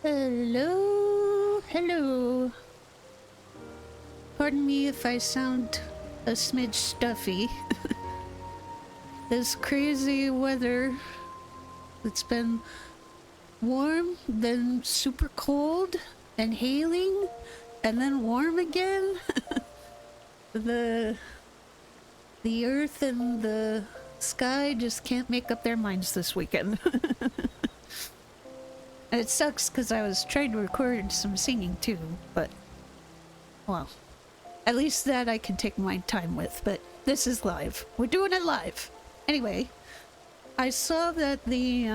Hello, hello. Pardon me if I sound a smidge stuffy. This crazy weather, it's been warm, then super cold, and hailing, and then warm again. The earth and the sky just can't make up their minds this weekend. And it sucks because I was trying to record some singing too, but, well, at least that I can take my time with, but this is live. We're doing it live. Anyway, I saw that the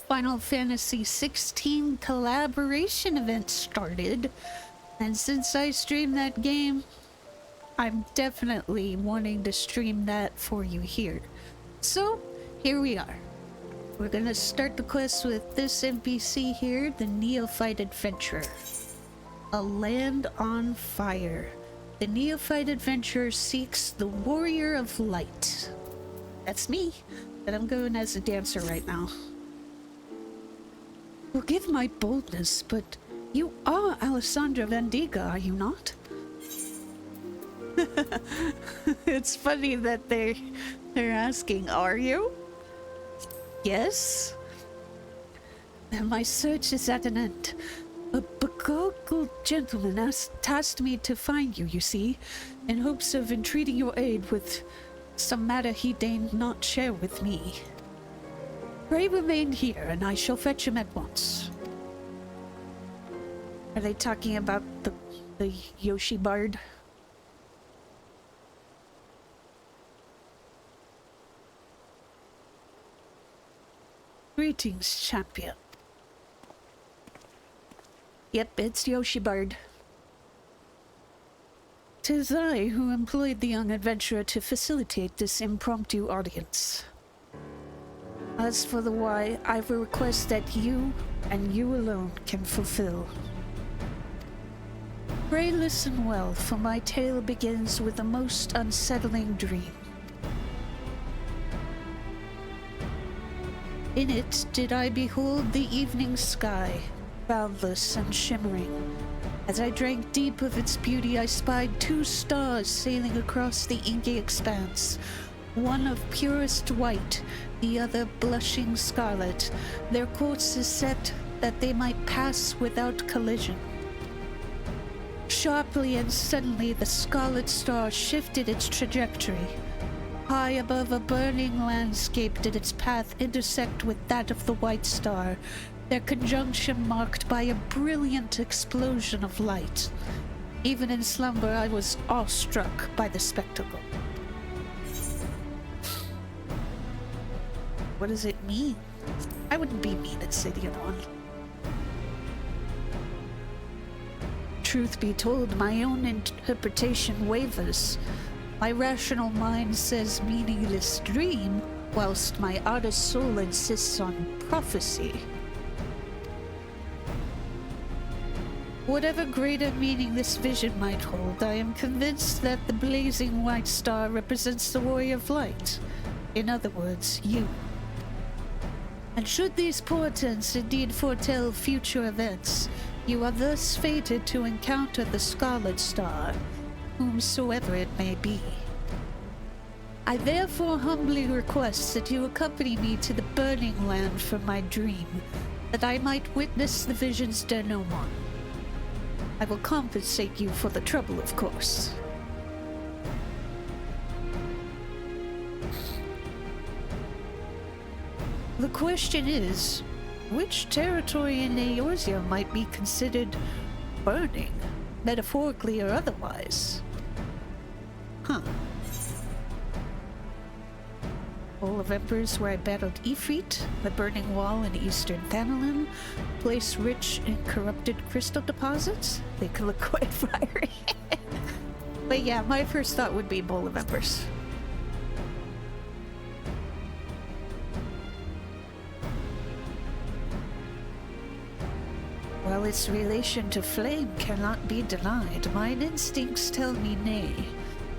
Final Fantasy XVI collaboration event started, and since I streamed that game, I'm definitely wanting to stream that for you here. So, here we are. We're gonna start the quest with this NPC here, the Neophyte Adventurer. A land on fire. The Neophyte Adventurer seeks the Warrior of Light. That's me, but I'm going as a dancer right now. Forgive my boldness, but you are Alessandra Vendiga, are you not? It's funny that they're asking, are you? Yes? Then my search is at an end. A beguiled gentleman tasked me to find you, you see, in hopes of entreating your aid with some matter he deigned not share with me. Pray remain here, and I shall fetch him at once. Are they talking about the Yoshi Bard? Greetings, champion. Yep, it's Yoshi Bard. 'Tis I who employed the young adventurer to facilitate this impromptu audience. As for the why, I've a request that you, and you alone, can fulfill. Pray listen well, for my tale begins with a most unsettling dream. In it did I behold the evening sky, boundless and shimmering. As I drank deep of its beauty, I spied two stars sailing across the inky expanse, one of purest white, the other blushing scarlet, their courses set that they might pass without collision. Sharply and suddenly the scarlet star shifted its trajectory. High above a burning landscape did its path intersect with that of the white star, their conjunction marked by a brilliant explosion of light. Even in slumber, I was awestruck by the spectacle. What does it mean? I wouldn't be mean at City on. Truth be told, my own interpretation wavers. My rational mind says meaningless dream, whilst my artist soul insists on prophecy. Whatever greater meaning this vision might hold, I am convinced that the blazing white star represents the Warrior of Light. In other words, you. And should these portents indeed foretell future events, you are thus fated to encounter the Scarlet Star, whomsoever it may be. I therefore humbly request that you accompany me to the burning land from my dream, that I might witness the vision's denouement. I will compensate you for the trouble, of course. The question is, which territory in Eorzea might be considered burning, metaphorically or otherwise? Huh. Bowl of Embers, where I battled Ifrit, the Burning Wall in eastern Thanalan, place rich in corrupted crystal deposits. They could look quite fiery. But yeah, my first thought would be Bowl of Embers. While its relation to flame cannot be denied, mine instincts tell me nay.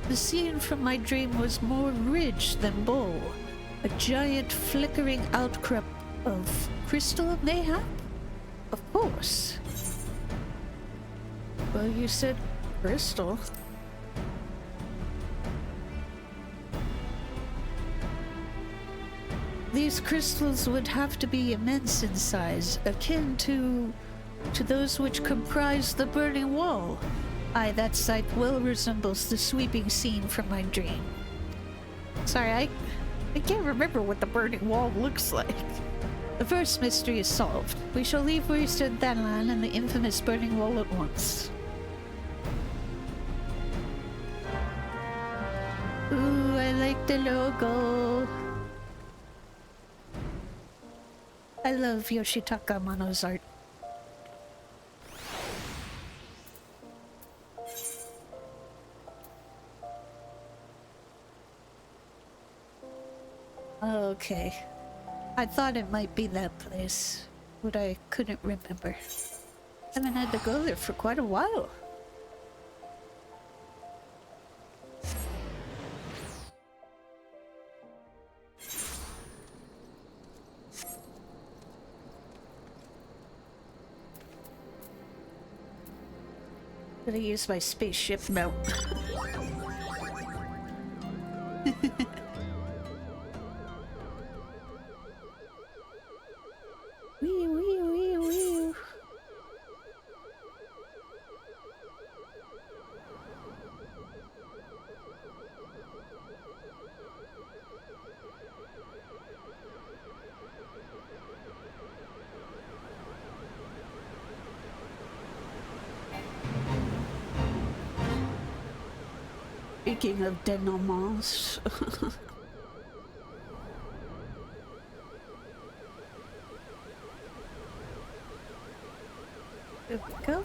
The scene from my dream was more ridge than bowl. A giant flickering outcrop of crystal, mayhap? Of course. Well, you said crystal. These crystals would have to be immense in size, akin to those which comprise the burning wall. Aye, that sight well resembles the sweeping scene from my dream. Sorry, I can't remember what the burning wall looks like. The first mystery is solved. We shall leave where we stood Thanlan and the infamous burning wall at once. Ooh, I like the logo. I love Yoshitaka Amano's art. Okay. I thought it might be that place, but I couldn't remember. Haven't had to go there for quite a while. Gonna use my spaceship mount. Wee wee wee wee. Speaking of denouements. There we go.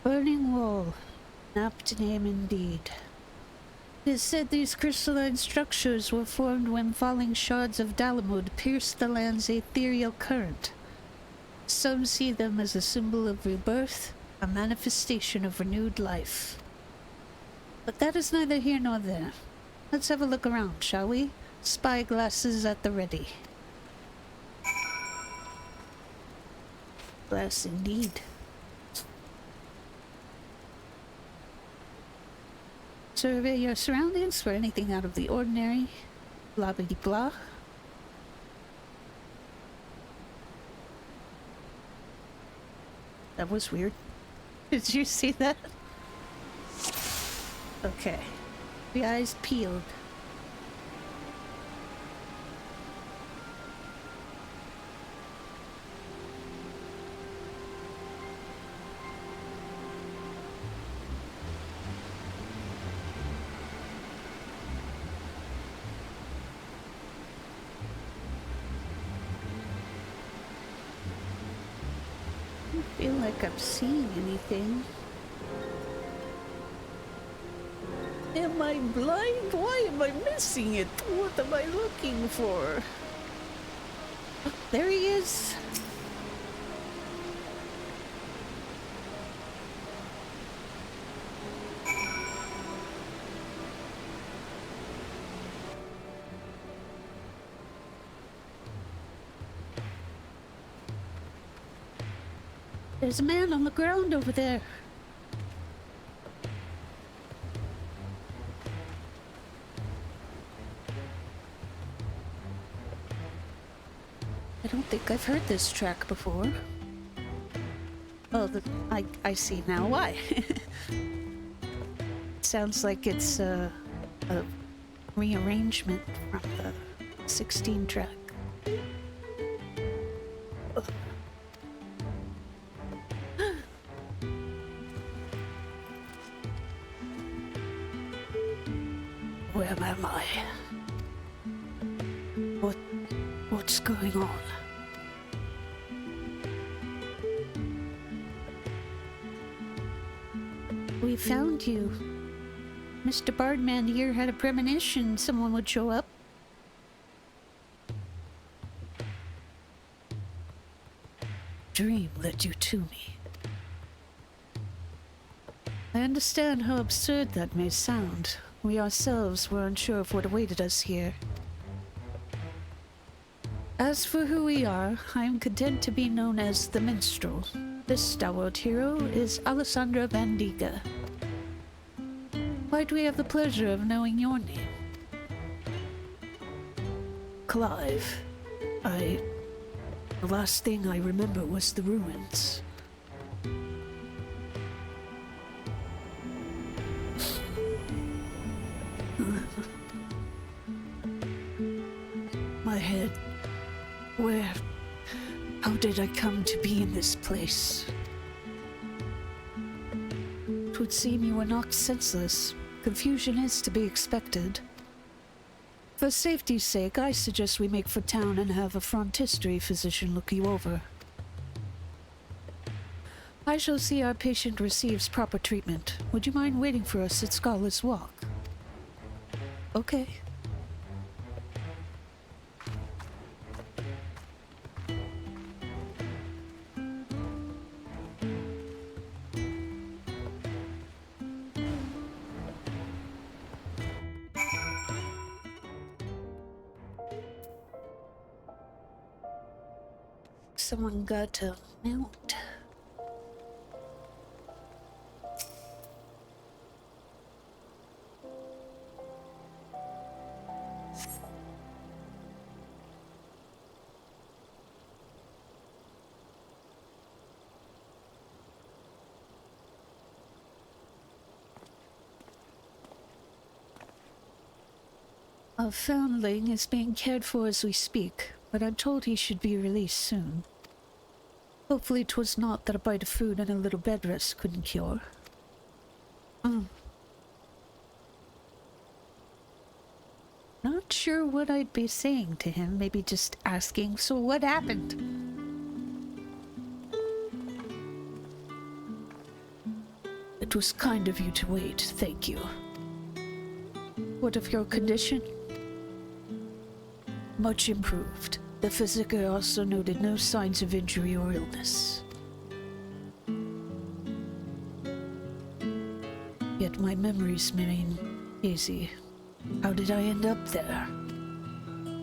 Burning wall. An apt name indeed. It is said these crystalline structures were formed when falling shards of Dalamud pierced the land's ethereal current. Some see them as a symbol of rebirth, a manifestation of renewed life. But that is neither here nor there. Let's have a look around, shall we? Spyglasses at the ready. Glass indeed. Survey your surroundings for anything out of the ordinary. Blah blah blah. That was weird. Did you see that? Okay. The eyes peeled. I don't feel like I'm seeing anything. Am I blind? Why am I missing it? What am I looking for? Oh, there he is. There's a man on the ground over there. I don't think I've heard this track before. Oh, I see now why. Sounds like it's a rearrangement from the 16 track. Ugh. Where am I? What's going on? We found you. Mr. Bardman here had a premonition someone would show up. Dream led you to me. I understand how absurd that may sound, We ourselves were unsure of what awaited us here. As for who we are, I am content to be known as the Minstrel. This stalwart hero is Alessandra Van Diga. Might we have the pleasure of knowing your name? Clive. The last thing I remember was the ruins. My head. Where? How did I come to be in this place? It would seem you were knocked senseless. Confusion is to be expected. For safety's sake, I suggest we make for town and have a frontistery physician look you over. I shall see our patient receives proper treatment. Would you mind waiting for us at Scholar's Walk? Okay. Someone got a mount. A foundling is being cared for as we speak, but I'm told he should be released soon. Hopefully 'twas not that a bite of food and a little bed rest couldn't cure. Not sure what I'd be saying to him, maybe just asking, so what happened? It was kind of you to wait, thank you. What of your condition? Much improved. The physician also noted no signs of injury or illness. Yet my memories remain hazy. How did I end up there?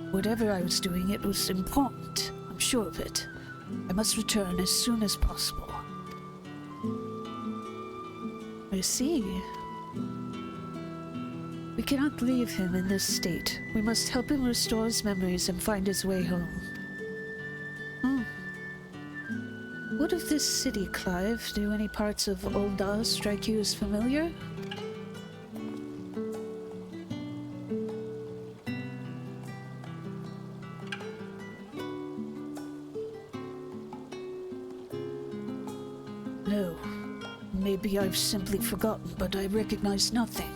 Whatever I was doing, it was important. I'm sure of it. I must return as soon as possible. I see. We cannot leave him in this state. We must help him restore his memories and find his way home. What of this city, Clive? Do any parts of Ul'dah strike you as familiar? No. Maybe I've simply forgotten, but I recognize nothing.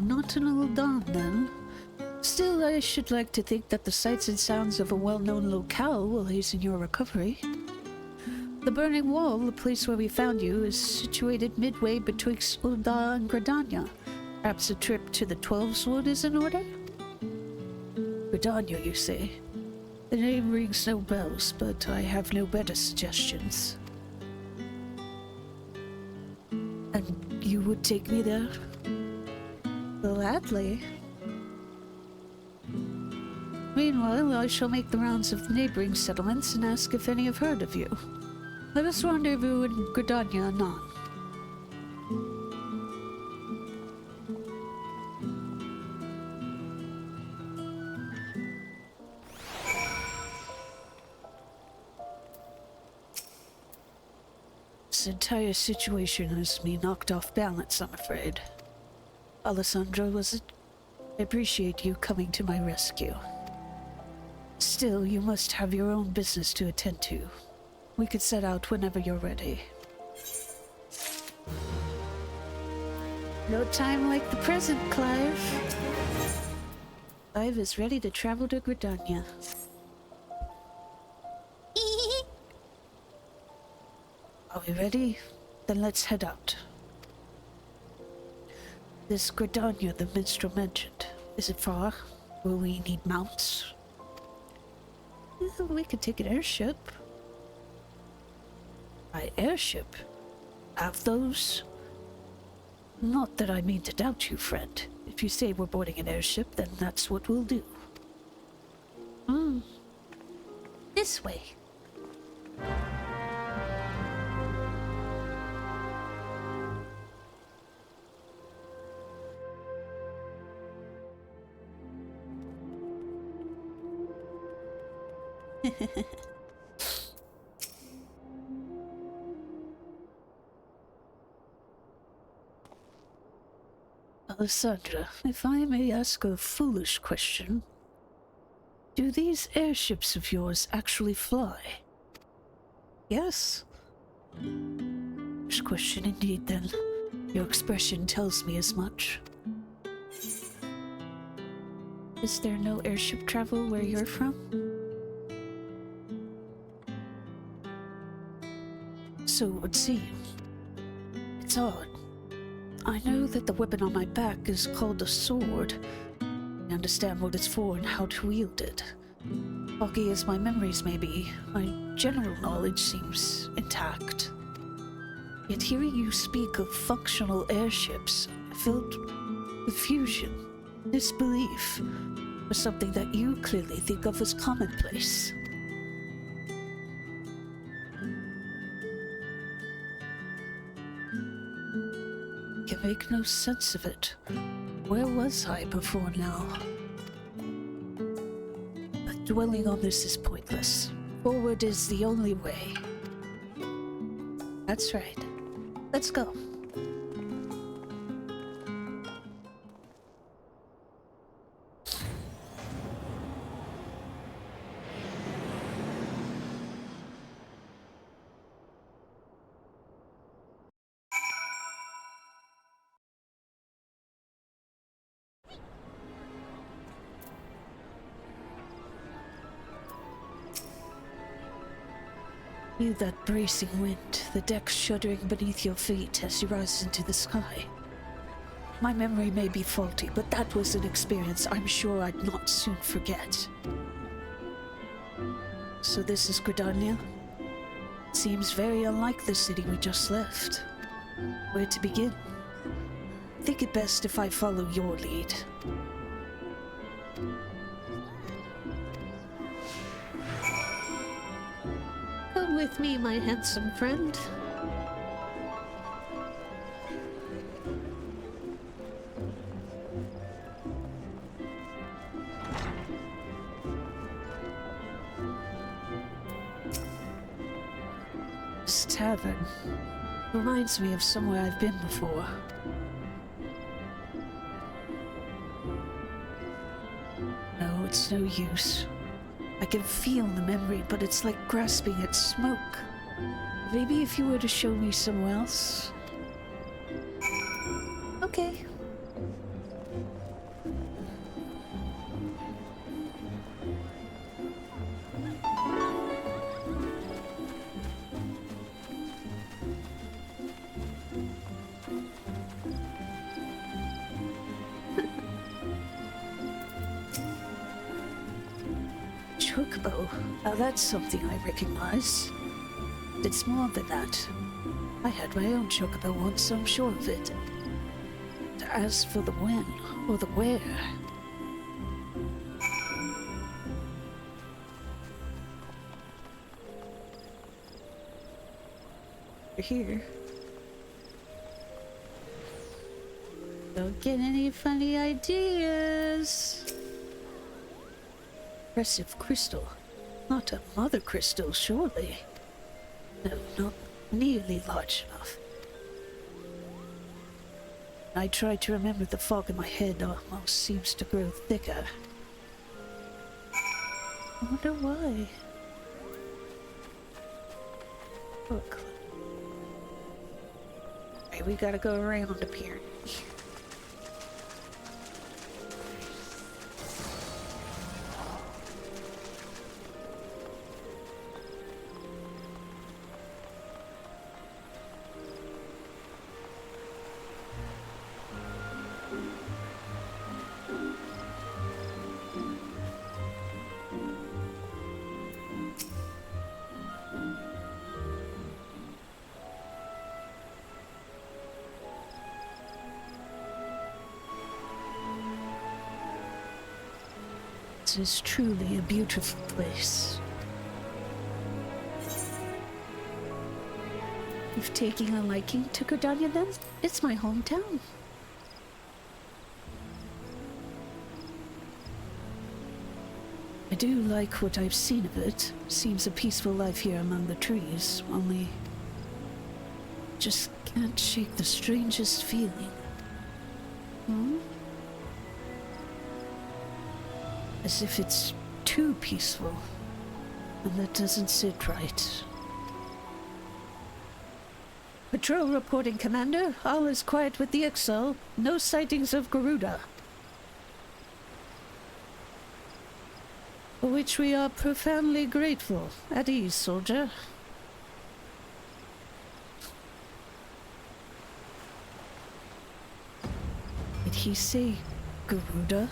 Not an Ul'dah, then. Still, I should like to think that the sights and sounds of a well-known locale will hasten your recovery. The Burning Wall, the place where we found you, is situated midway betwixt Ul'dah and Gridania. Perhaps a trip to the Heavensward is in order? Gridania, you say? The name rings no bells, but I have no better suggestions. And you would take me there? Gladly. Meanwhile, I shall make the rounds of the neighboring settlements and ask if any have heard of you. Let us rendezvous in Gridania anon. This entire situation has me knocked off balance, I'm afraid. Alessandra, I appreciate you coming to my rescue. Still, you must have your own business to attend to. We could set out whenever you're ready. No time like the present, Clive. Clive is ready to travel to Gridania. Are we ready? Then let's head out. This Gridania the minstrel mentioned, is it far? Will we need mounts? We could take an airship. By airship? Have those? Not that I mean to doubt you, friend. If you say we're boarding an airship, then that's what we'll do. This way. Alessandra, if I may ask a foolish question, do these airships of yours actually fly? Yes? Foolish question indeed, then. Your expression tells me as much. Is there no airship travel where you're from? So it would seem. It's odd. I know that the weapon on my back is called a sword. I understand what it's for and how to wield it. Foggy as my memories may be, my general knowledge seems intact. Yet hearing you speak of functional airships, filled with fusion, disbelief, for something that you clearly think of as commonplace. Can make no sense of it. Where was I before now? But dwelling on this is pointless. Forward is the only way. That's right. Let's go. Feel that bracing wind, the deck shuddering beneath your feet as you rise into the sky. My memory may be faulty, but that was an experience I'm sure I'd not soon forget. So this is Gridania? Seems very unlike the city we just left. Where to begin? Think it best if I follow your lead. Come with me, my handsome friend. This tavern reminds me of somewhere I've been before. No, it's no use. I can feel the memory, but it's like grasping at smoke. Maybe if you were to show me somewhere else? Okay. Chocobo. Now that's something I recognize. It's more than that. I had my own chocobo once, I'm sure of it. As for the when, or the where... We're here. Don't get any funny ideas. Impressive crystal. Not a mother crystal, surely. No, not nearly large enough. I try to remember, the fog in my head almost seems to grow thicker. I wonder why. Look. Alright, we gotta go around up here. This is truly a beautiful place. You've taken a liking to Gridania then? It's my hometown. I do like what I've seen of it. Seems a peaceful life here among the trees, only just can't shake the strangest feeling. As if it's too peaceful, and that doesn't sit right. Patrol reporting, Commander. All is quiet with the Ixal. No sightings of Garuda. For which we are profoundly grateful. At ease, soldier. Did he say Garuda?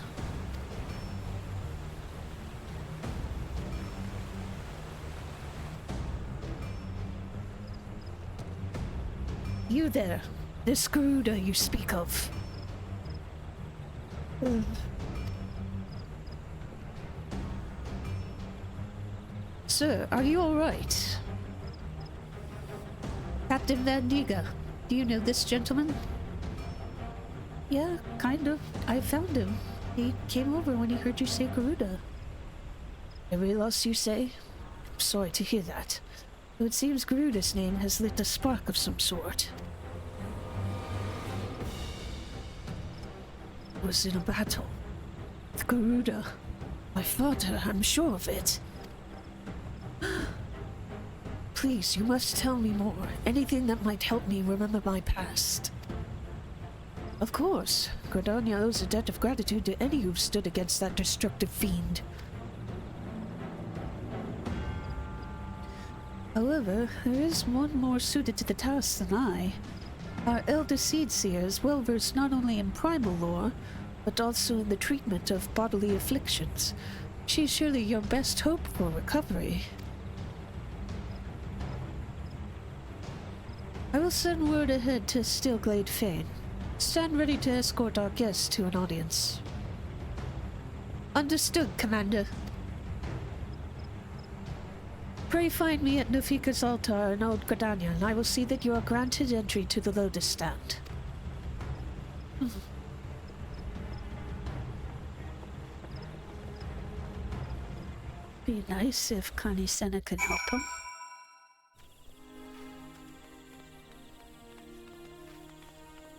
You there, this Garuda you speak of. Sir, are you alright? Captain Van Diga, do you know this gentleman? Yeah, kind of. I found him. He came over when he heard you say Garuda. Every loss you say? I'm sorry to hear that. Though it seems Garuda's name has lit a spark of some sort. Was in a battle with Garuda. My father, I'm sure of it. Please, you must tell me more. Anything that might help me remember my past. Of course. Gridania owes a debt of gratitude to any who've stood against that destructive fiend. However, there is one more suited to the task than I. Our elder seed seer is well versed not only in primal lore, but also in the treatment of bodily afflictions. She's surely your best hope for recovery. I will send word ahead to Stillglade Fane. Stand ready to escort our guests to an audience. Understood, Commander. Pray find me at Nafika's altar in Old Gridania, and I will see that you are granted entry to the Lotus Stand. Be nice if Kanisena can help him.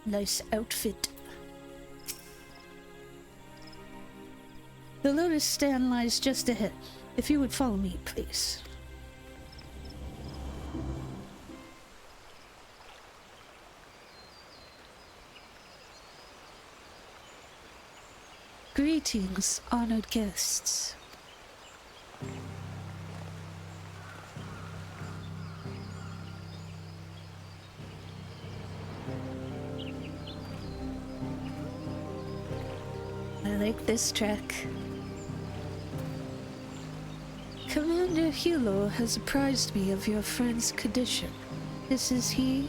Nice outfit. The Lotus Stand lies just ahead. If you would follow me, please. Greetings, honored guests. I like this track. Commander Hulo has apprised me of your friend's condition. This is he?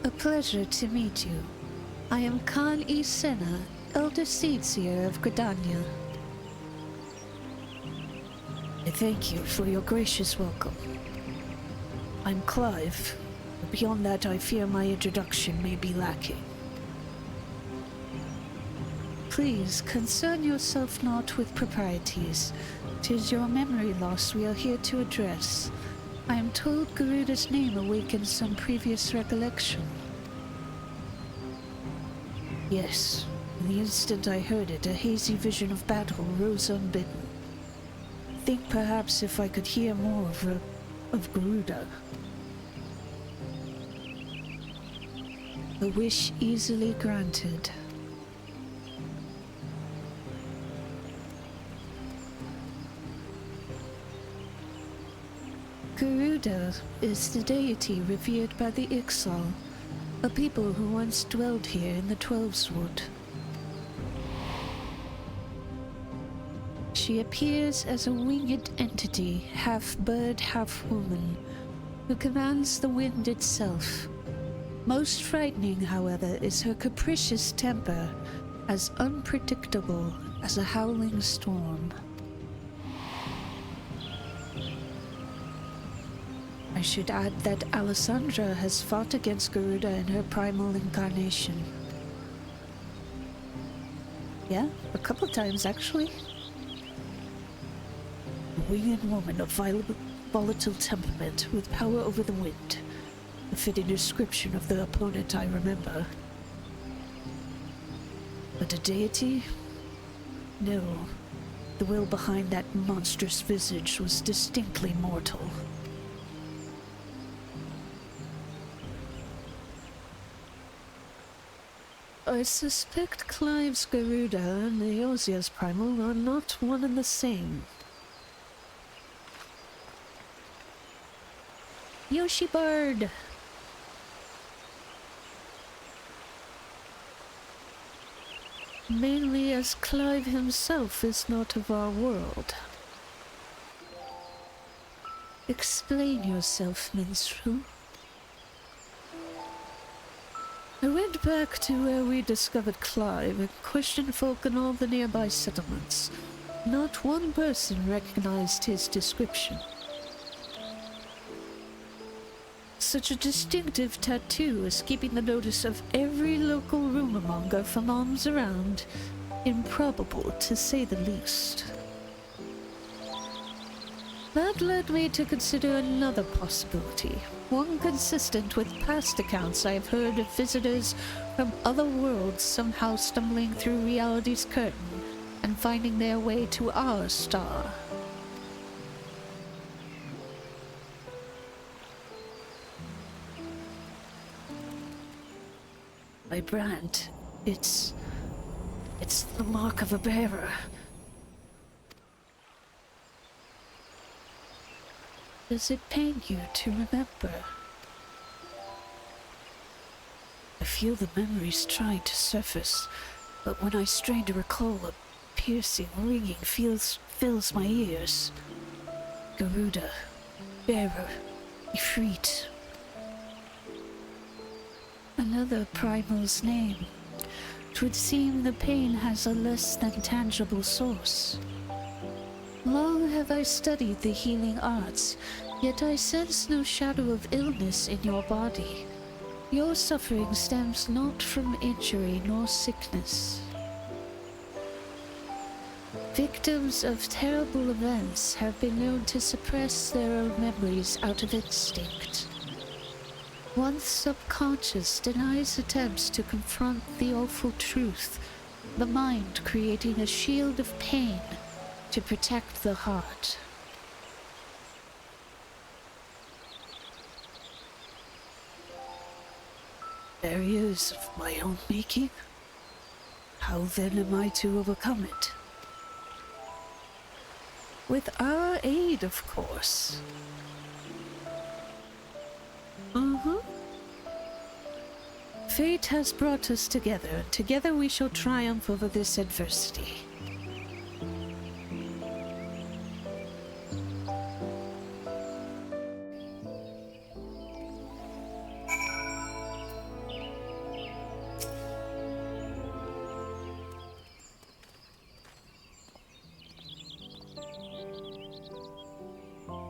A pleasure to meet you. I am Khan Isena, Elder Seedseer of Gridania. I thank you for your gracious welcome. I'm Clive. Beyond that, I fear my introduction may be lacking. Please, concern yourself not with proprieties. 'Tis your memory loss we are here to address. I am told Garuda's name awakens some previous recollection. Yes, in the instant I heard it, a hazy vision of battle rose unbidden. Think perhaps if I could hear more of Garuda. A wish easily granted. Garuda is the deity revered by the Ixal, a people who once dwelled here in the Heavensward. She appears as a winged entity, half bird, half woman, who commands the wind itself. Most frightening, however, is her capricious temper, as unpredictable as a howling storm. I should add that Alessandra has fought against Garuda in her primal incarnation. Yeah, a couple times actually. A winged woman of volatile temperament with power over the wind. A fitting description of the opponent I remember. But a deity? No. The will behind that monstrous visage was distinctly mortal. I suspect Clive's Garuda and Eosia's primal are not one and the same. Yoshi Bird! Mainly as Clive himself is not of our world. Explain yourself, minstrel. I went back to where we discovered Clive and questioned folk in all the nearby settlements. Not one person recognized his description. Such a distinctive tattoo is keeping the notice of every local rumormonger from arms around. Improbable, to say the least. That led me to consider another possibility, one consistent with past accounts I've heard of visitors from other worlds somehow stumbling through reality's curtain and finding their way to our star. My brand, it's the mark of a bearer. Does it pain you to remember? I feel the memories trying to surface, but when I strain to recall, a piercing, ringing fills my ears. Garuda, bearer, Ifrit. Another primal's name. 'Twould seem the pain has a less than tangible source. Long have I studied the healing arts, yet I sense no shadow of illness in your body. Your suffering stems not from injury nor sickness. Victims of terrible events have been known to suppress their own memories out of instinct. One's subconscious denies attempts to confront the awful truth, the mind creating a shield of pain to protect the heart. Barriers of my own making? How then am I to overcome it? With our aid, of course. Fate has brought us together, and together we shall triumph over this adversity.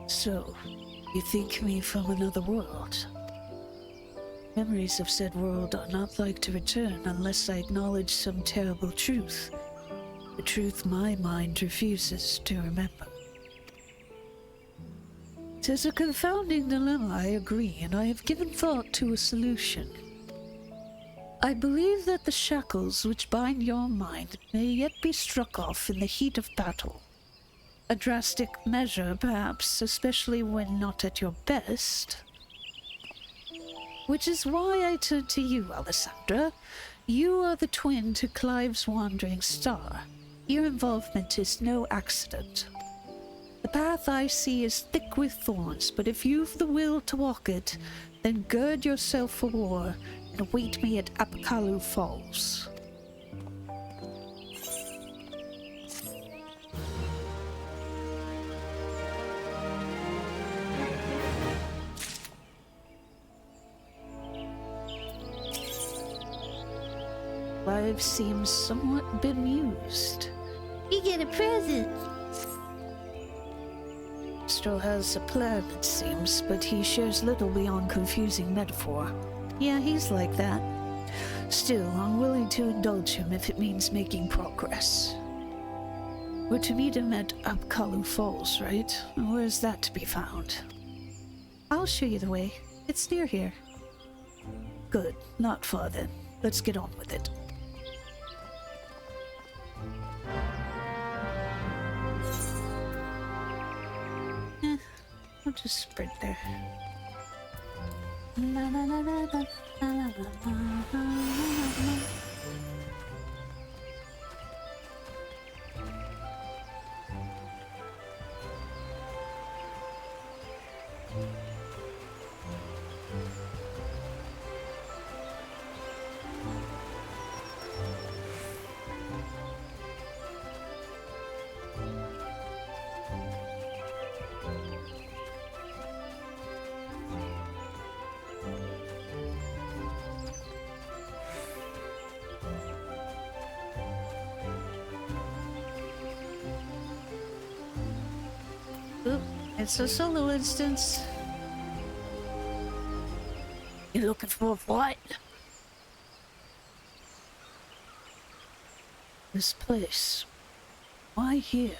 So, you think me from another world? Memories of said world are not like to return unless I acknowledge some terrible truth. The truth my mind refuses to remember. 'Tis a confounding dilemma, I agree, and I have given thought to a solution. I believe that the shackles which bind your mind may yet be struck off in the heat of battle. A drastic measure, perhaps, especially when not at your best. Which is why I turn to you, Alessandra. You are the twin to Clive's wandering star. Your involvement is no accident. The path I see is thick with thorns, but if you've the will to walk it, then gird yourself for war and await me at Apakalu Falls. Life seems somewhat bemused. You get a present. Still has a plan, it seems, but he shares little beyond confusing metaphor. Yeah, he's like that. Still, I'm willing to indulge him if it means making progress. We're to meet him at Upkalu Falls, right? Where's that to be found? I'll show you the way. It's near here. Good. Not far then. Let's get on with it. I'll just sprint there. La, la, la, la, la, la, la, la, la. Oop, it's a solo instance. You looking for a fight? This place. Why here?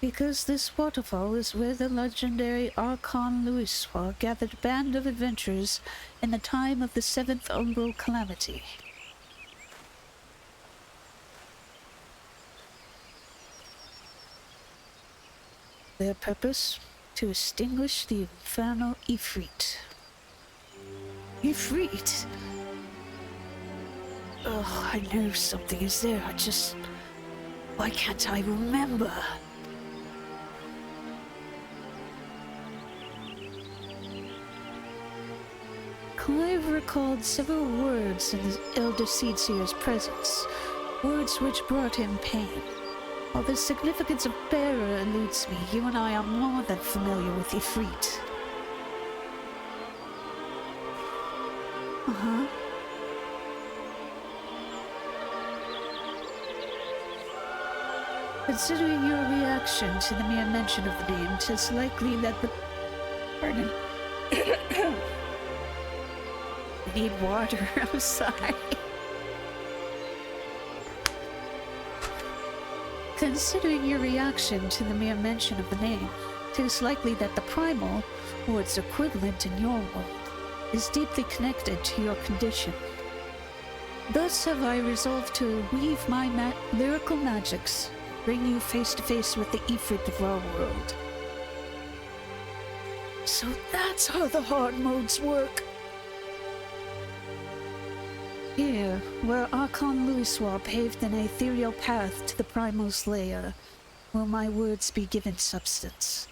Because this waterfall is where the legendary Archon Louiswa gathered a band of adventurers in the time of the 7th Umbral Calamity. Their purpose? To extinguish the infernal Ifrit. Ifrit? Oh, I know something is there, why can't I remember? Clive recalled several words in the Elder Seedseer's presence, words which brought him pain. While the significance of bearer eludes me, you and I are more than familiar with Ifrit. Uh-huh. Considering your reaction to the mere mention of the name, 'tis likely that the... Pardon. I need water, I'm sorry. Considering your reaction to the mere mention of the name, 'tis likely that the primal, or its equivalent in your world, is deeply connected to your condition. Thus have I resolved to weave my lyrical magics, bring you face to face with the Ifrit of our world. So that's how the hard modes work. Here, where Archon Louiswa paved an ethereal path to the primal's lair, will my words be given substance,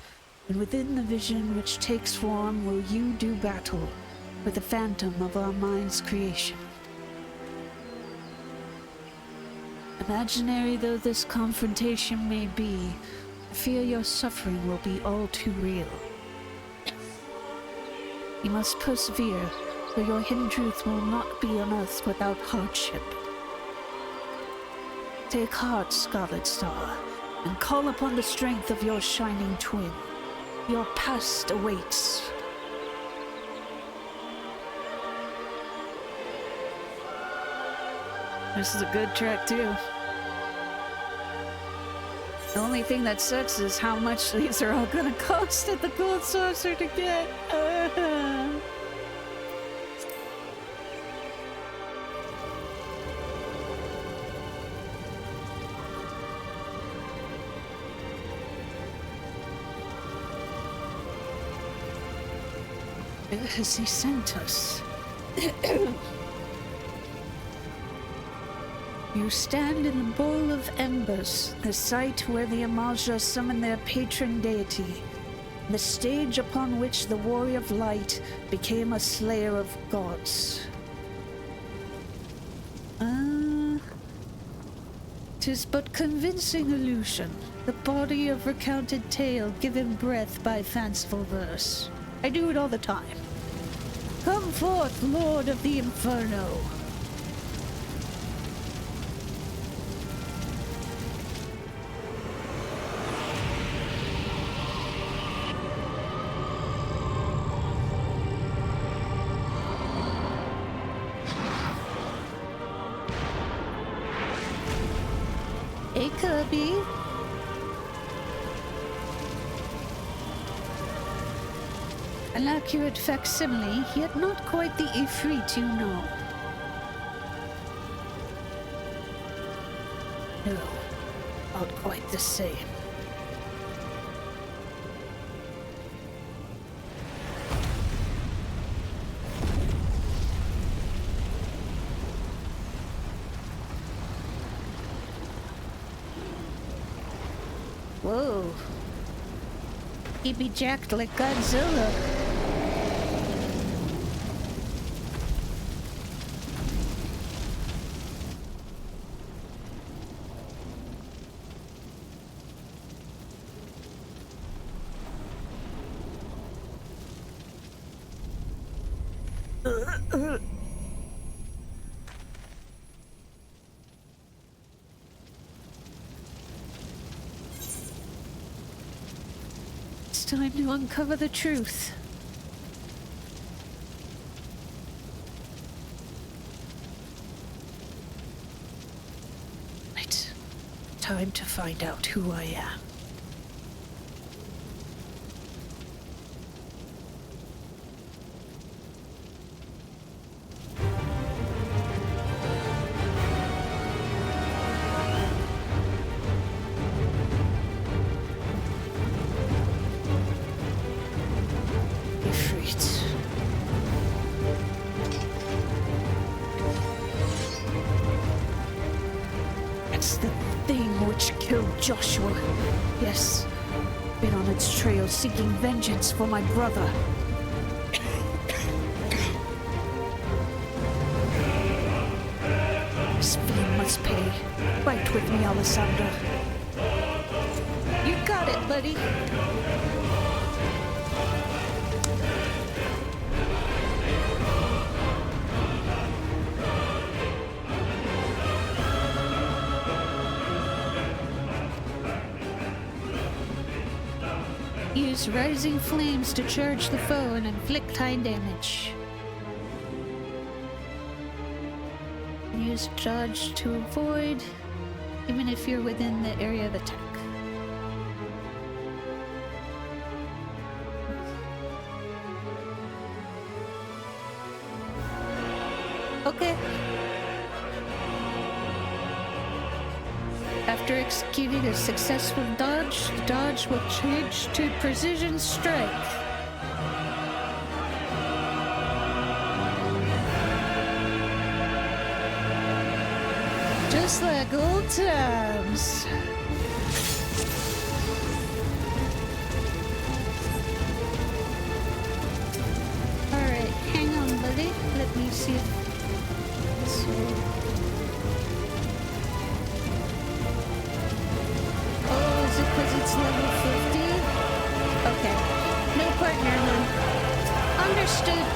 and within the vision which takes form will you do battle with the phantom of our mind's creation. Imaginary though this confrontation may be, I fear your suffering will be all too real. You must persevere, for your hidden truth will not be unearthed without hardship. Take heart, Scarlet Star, and call upon the strength of your shining twin. Your past awaits. This is a good track, too. The only thing that sucks is how much these are all gonna cost at the Gold Saucer to get. Where has he sent us? You stand in the Bowl of Embers, the site where the Amaja summon their patron deity, the stage upon which the Warrior of Light became a slayer of gods. 'Tis but convincing illusion, the body of recounted tale given breath by fanciful verse. I do it all the time. Come forth, Lord of the Inferno. Hey, Kirby. An accurate facsimile, yet not quite the Ifrit you know. No, not quite the same. Whoa. He be jacked like Godzilla. It's time to uncover the truth. Right. Time to find out who I am. Joshua. Yes, been on its trail seeking vengeance for my brother. This fiend must pay. Fight with me, Alessandra. You got it, buddy. Use rising flames to charge the foe and inflict high damage. Use dodge to avoid, even if you're within the area of attack. Okay. After executing a successful dodge, the dodge will change to precision strike. Just like old times. Alright, hang on, buddy. Let me see if... So... Because it's level 50? Okay. No partner, then. Understood.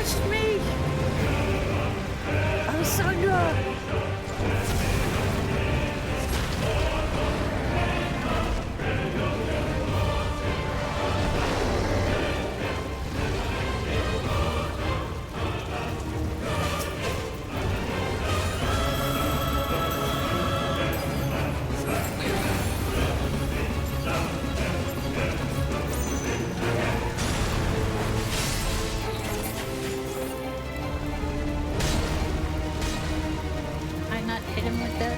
touched me! Alessandra! I not hit him with that?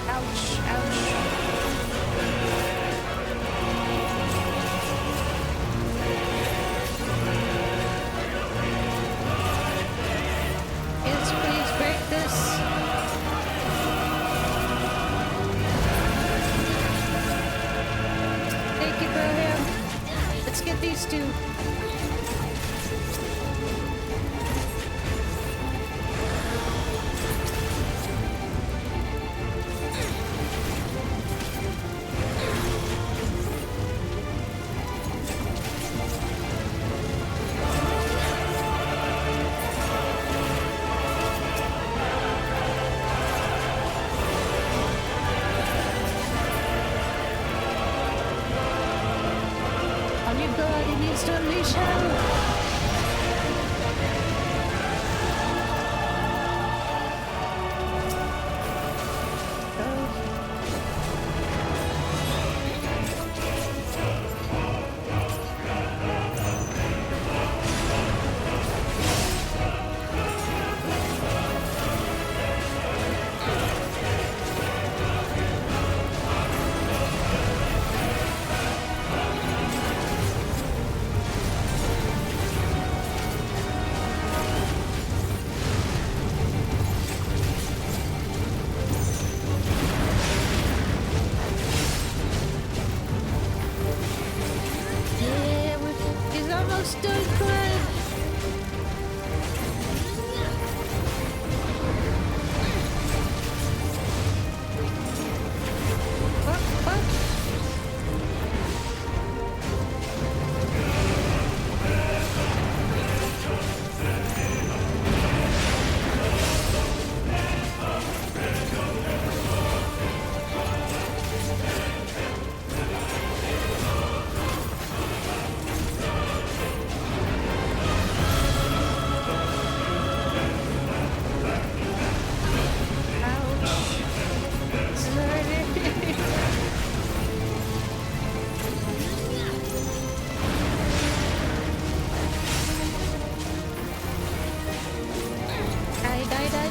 Ouch, ouch. Yes, please break this. Thank you, Broham. Let's get these two. On your guard, he needs to unleash hell. Yeah, he's almost done, Clint.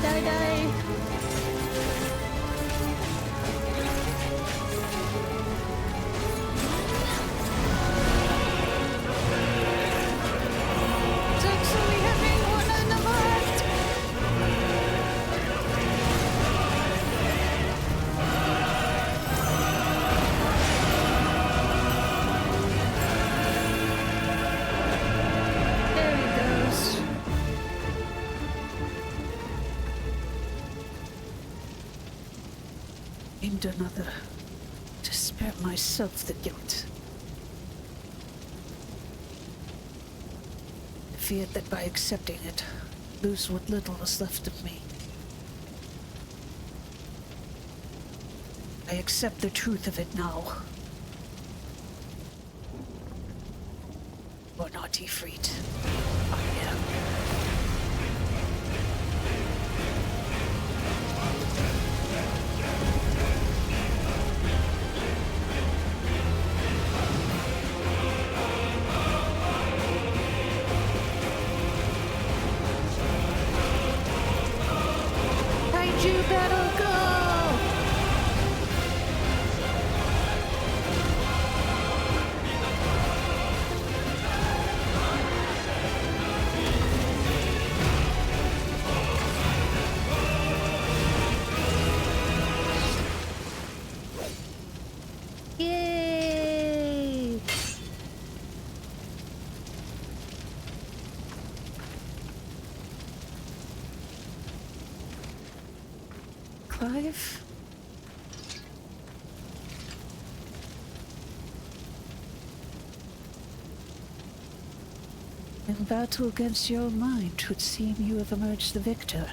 Die. It's actually having one on the left. There he goes. Aimed another to spare myself the guilt. I feared that by accepting it, lose what little was left of me. I accept the truth of it now. Or not, Ifrit. I am. Kaiju battle, go! Yay! Clive? In battle against your own mind, 'twould seem you have emerged the victor.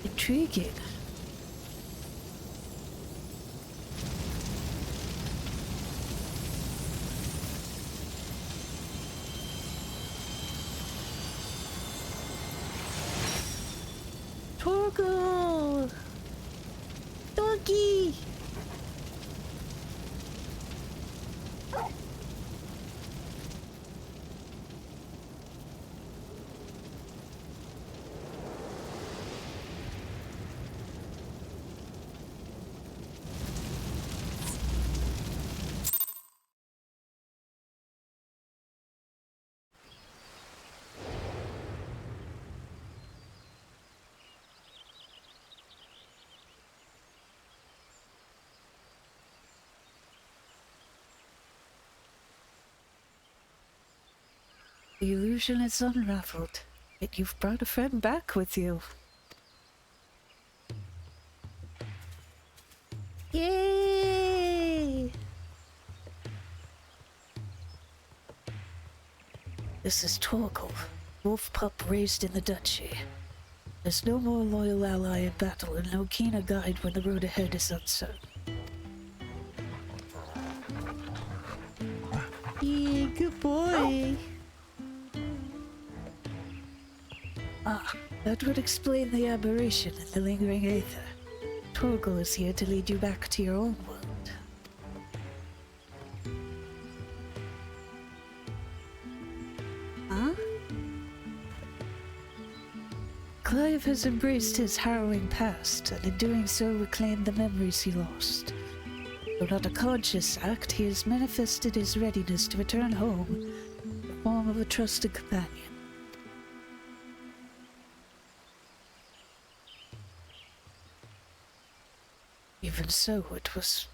Intriguing. Torgal! Doggy! The illusion is unraveled, yet you've brought a friend back with you. Yay! This is Torgal, wolf pup raised in the duchy. There's no more loyal ally in battle and no keener guide when the road ahead is uncertain. Yeah, good boy. Ah, that would explain the aberration in the lingering aether. Torgal is here to lead you back to your own world. Huh? Clive has embraced his harrowing past, and in doing so reclaimed the memories he lost. Though not a conscious act, he has manifested his readiness to return home in the form of a trusted companion. Even so, it was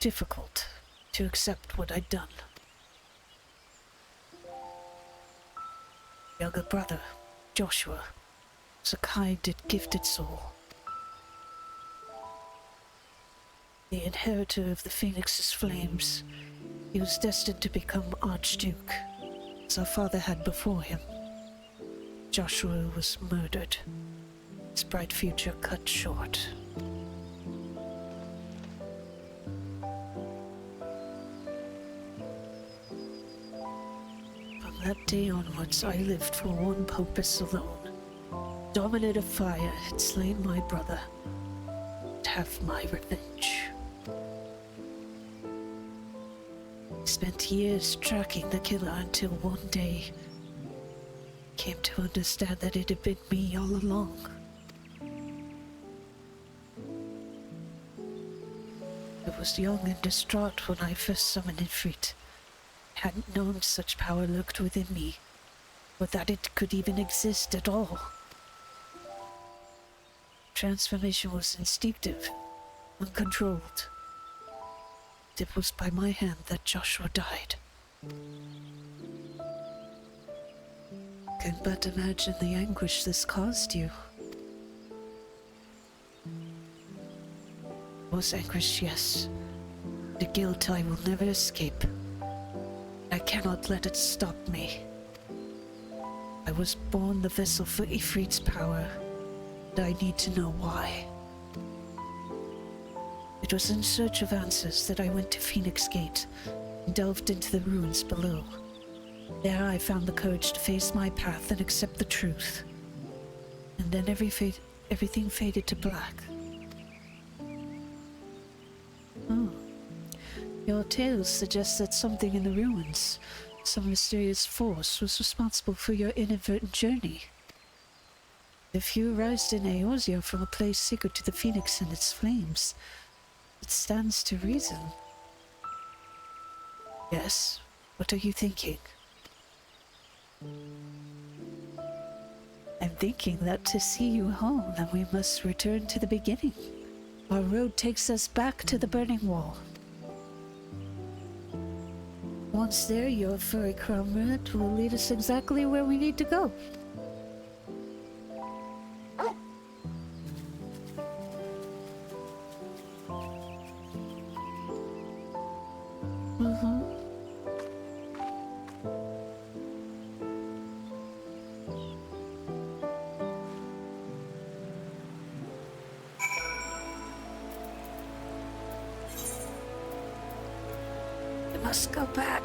difficult to accept what I'd done. Younger brother, Joshua, was a kind and gifted soul. The inheritor of the Phoenix's flames, he was destined to become Archduke, as our father had before him. Joshua was murdered, his bright future cut short. From that day onwards, I lived for one purpose alone. Dominate a fire had slain my brother, and have my revenge. I spent years tracking the killer until one day I came to understand that it had been me all along. I was young and distraught when I first summoned Ifrit. I hadn't known such power lurked within me, or that it could even exist at all. Transformation was instinctive, uncontrolled. It was by my hand that Joshua died. Can but imagine the anguish this caused you. It was anguish, yes. The guilt I will never escape. I cannot let it stop me. I was born the vessel for Ifrit's power, and I need to know why. It was in search of answers that I went to Phoenix Gate and delved into the ruins below. There I found the courage to face my path and accept the truth. And then everything faded to black. Oh. Your tales suggest that something in the ruins, some mysterious force, was responsible for your inadvertent journey. If you arised in Eorzea from a place secret to the Phoenix and its flames, it stands to reason. Yes, what are you thinking? I'm thinking that to see you home, then we must return to the beginning. Our road takes us back to the Burning Wall. Once there, your furry comrade will lead us exactly where we need to go. must go back.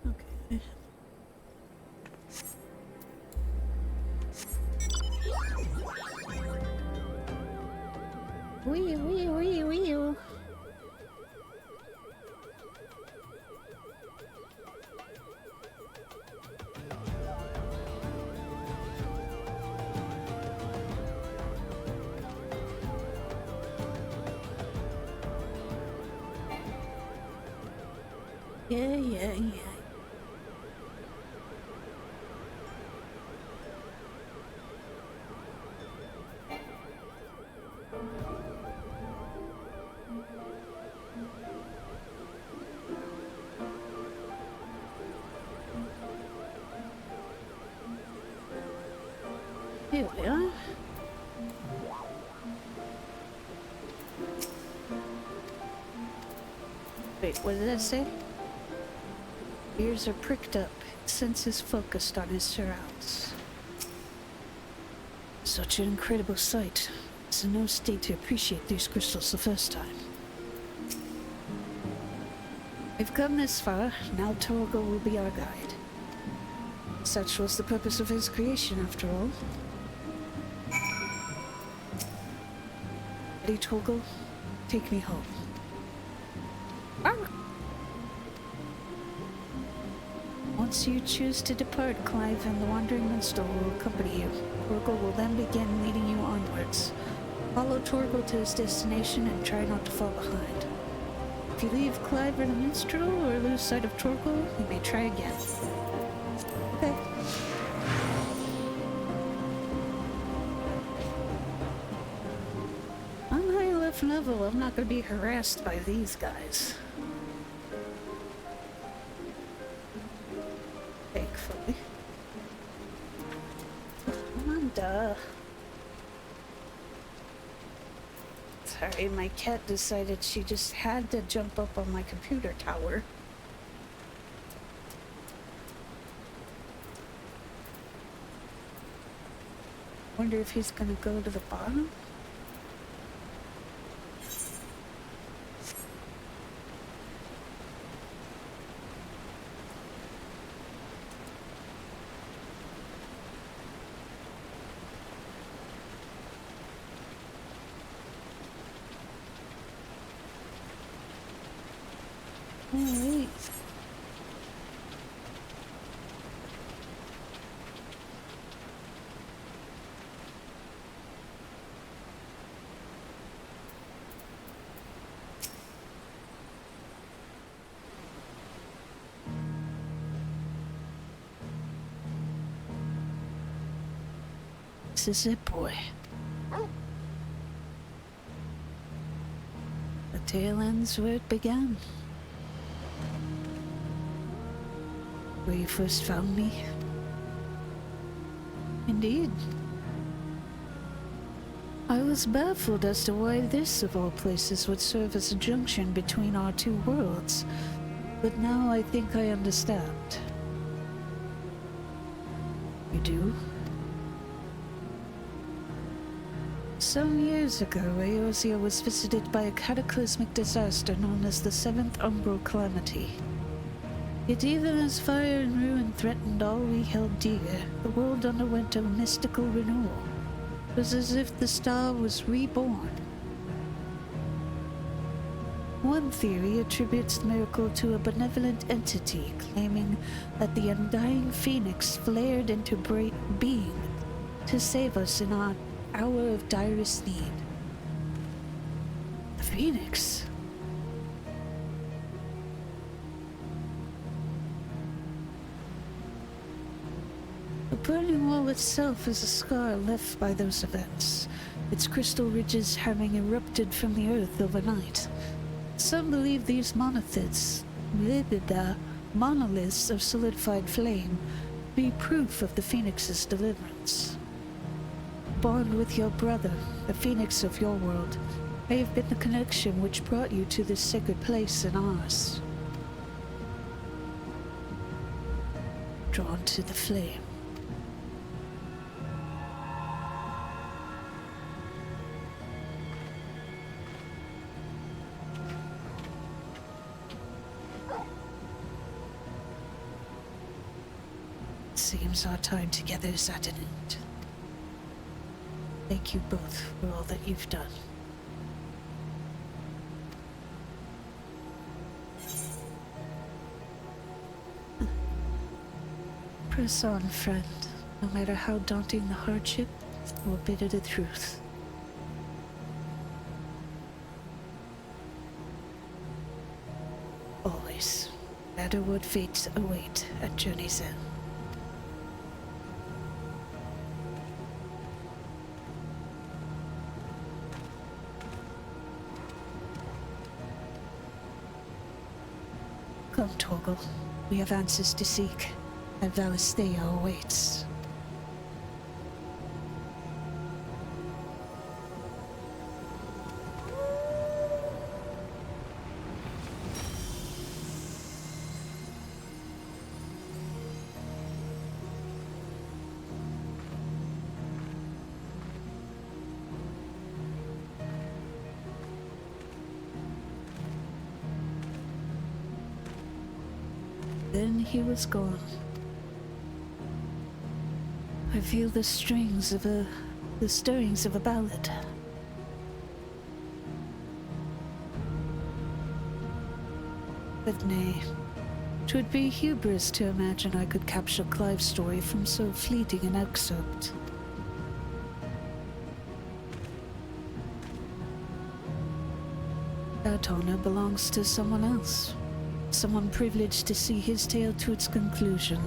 Okay. Wee wee wee wee. Yeah. Here we are. Wait, what did that say? Ears are pricked up, senses focused on his surrounds. Such an incredible sight. He's in no state to appreciate these crystals the first time. We've come this far, now Torgal will be our guide. Such was the purpose of his creation, after all. Ready, Torgal? Take me home. Once you choose to depart, Clive and the Wandering Minstrel will accompany you. Torgal will then begin leading you onwards. Follow Torgal to his destination and try not to fall behind. If you leave Clive or the Minstrel or lose sight of Torgal, you may try again. Okay. I'm high enough level, I'm not going to be harassed by these guys. Thankfully. Duh. Sorry, my cat decided she just had to jump up on my computer tower. Wonder if he's gonna go to the bottom? Wait. This is it, boy. The tail ends where it began. Where you first found me. Indeed. I was baffled as to why this, of all places, would serve as a junction between our two worlds, but now I think I understand. You do? Some years ago, Eorzea was visited by a cataclysmic disaster known as the Seventh Umbral Calamity. Yet even as fire and ruin threatened all we held dear, the world underwent a mystical renewal. It was as if the star was reborn. One theory attributes the miracle to a benevolent entity, claiming that the undying phoenix flared into being to save us in our hour of direst need. The phoenix? The burning wall itself is a scar left by those events, its crystal ridges having erupted from the earth overnight. Some believe these monoliths of solidified flame be proof of the phoenix's deliverance. Bond with your brother, the phoenix of your world, may have been the connection which brought you to this sacred place in ours. drawn to the flame. Seems our time together is at an end. Thank you both for all that you've done. Press on, friend. No matter how daunting the hardship, or bitter the truth. Always, no matter what fates await at journey's end. Come, Torgal. We have answers to seek, and Valisthea awaits. Then he was gone. I feel the stirrings of a ballad. But nay, 'twould be hubris to imagine I could capture Clive's story from so fleeting an excerpt. That honor belongs to someone else. Someone privileged to see his tale to its conclusion.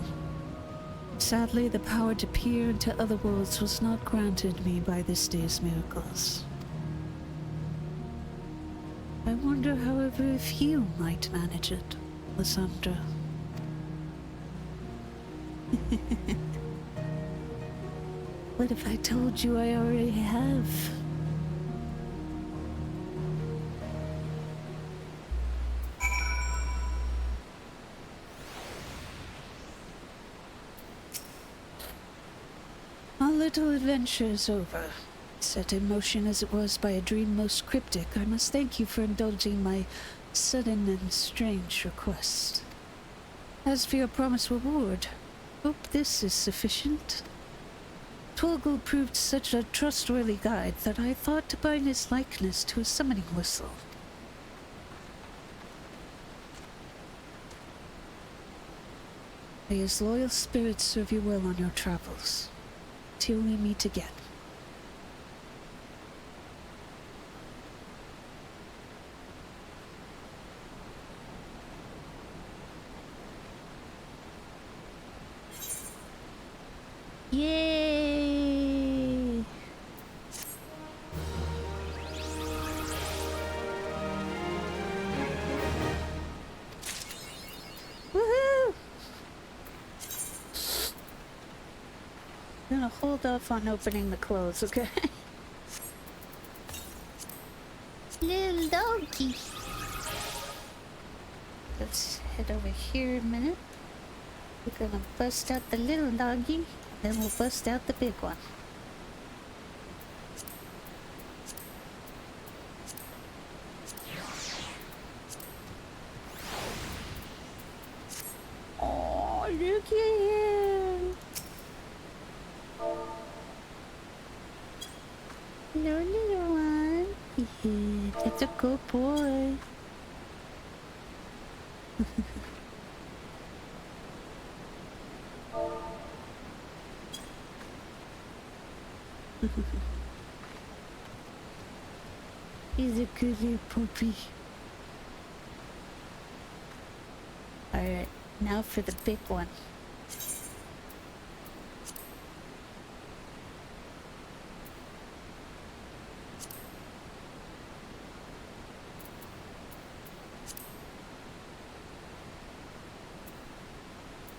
Sadly, the power to peer into other worlds was not granted me by this day's miracles. I wonder, however, if you might manage it, Lysandra. What if I told you I already have? Our little adventure is over. Set in motion as it was by a dream most cryptic, I must thank you for indulging my sudden and strange request. As for your promised reward, hope this is sufficient. Torgal proved such a trustworthy guide that I thought to bind his likeness to a summoning whistle. May his loyal spirit serve you well on your travels. Till we meet again. Yay! Woohoo! I'm gonna hold off on opening the clothes, okay? Little doggy. Let's head over here a minute. We're gonna bust out the little doggy, then we'll bust out the big one. Oh, look at him. No, little one. Yeah, that's a good boy. He's a good little puppy. Alright, now for the big one.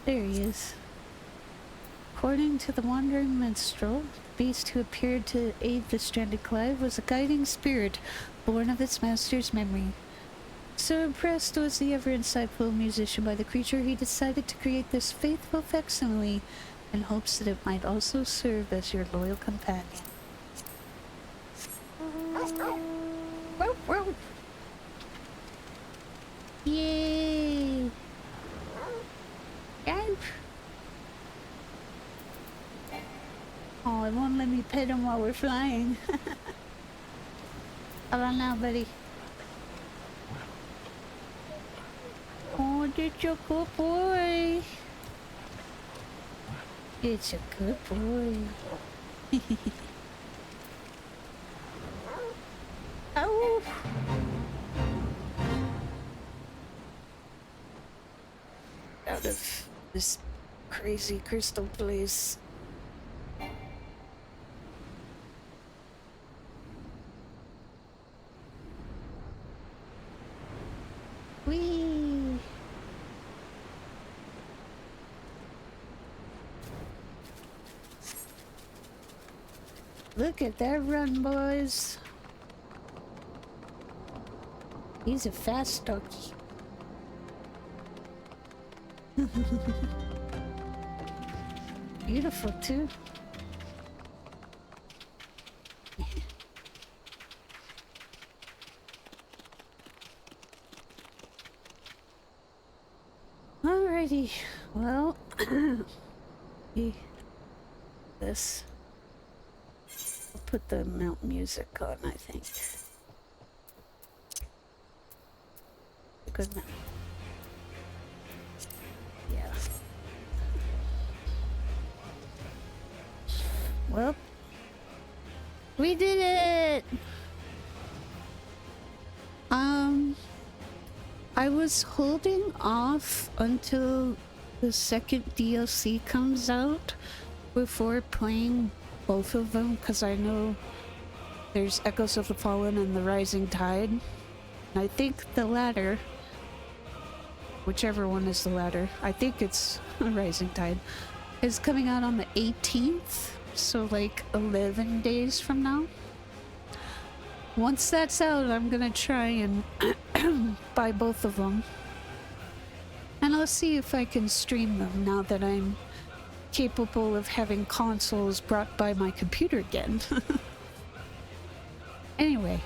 There he is. According to the wandering minstrel, the beast who appeared to aid the stranded Clive was a guiding spirit born of its master's memory. So impressed was the ever insightful musician by the creature, he decided to create this faithful facsimile in hopes that it might also serve as your loyal companion. Whoa, whoa. Yay! Help! Oh, it won't let me pet him while we're flying. How about now, buddy? Oh, that's a good boy. It's a good boy. Ow! Out of this crazy crystal place. Whee! Look at that run, boys. He's a fast doggy. Beautiful, too. Alrighty, well, this. I'll put the mount music on, I think. Good mount. Yeah. Well, we did it! I was holding off until the second DLC comes out before playing both of them, because I know there's Echoes of the Fallen and the Rising Tide. And I think the latter, whichever one is the latter, I think it's Rising Tide, is coming out on the 18th, so like 11 days from now. Once that's out, I'm gonna try and buy both of them. And I'll see if I can stream them now that I'm capable of having consoles brought by my computer again. Anyway,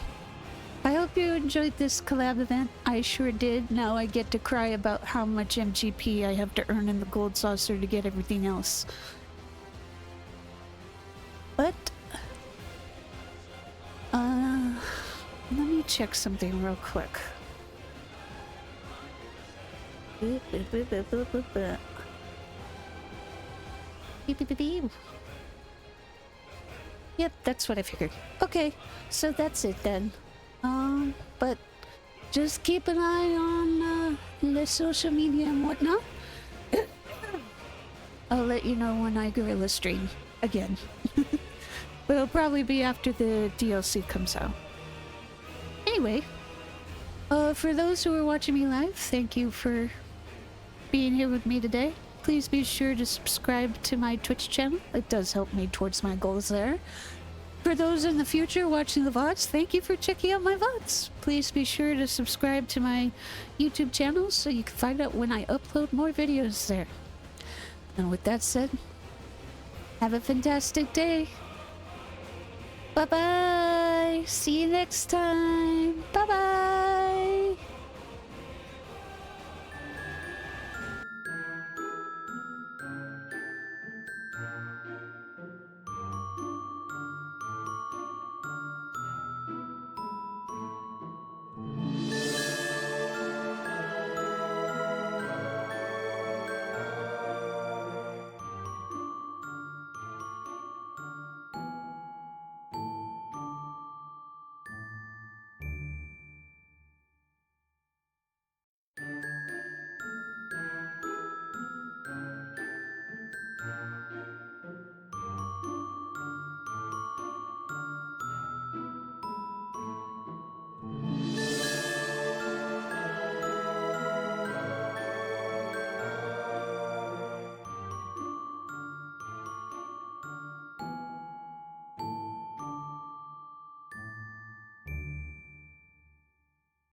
I hope you enjoyed this collab event. I sure did. Now I get to cry about how much MGP I have to earn in the gold saucer to get everything else. But let me check something real quick. Yep, that's what I figured. Okay, so that's it then. But just keep an eye on the social media and whatnot. I'll let you know when I gorilla stream again. But it'll probably be after the DLC comes out. Anyway, for those who are watching me live, thank you for being here with me today. Please be sure to subscribe to my Twitch channel. It does help me towards my goals there. For those in the future watching the VODs, thank you for checking out my VODs. Please be sure to subscribe to my YouTube channel so you can find out when I upload more videos there. And with that said, have a fantastic day. Bye-bye. See you next time. Bye.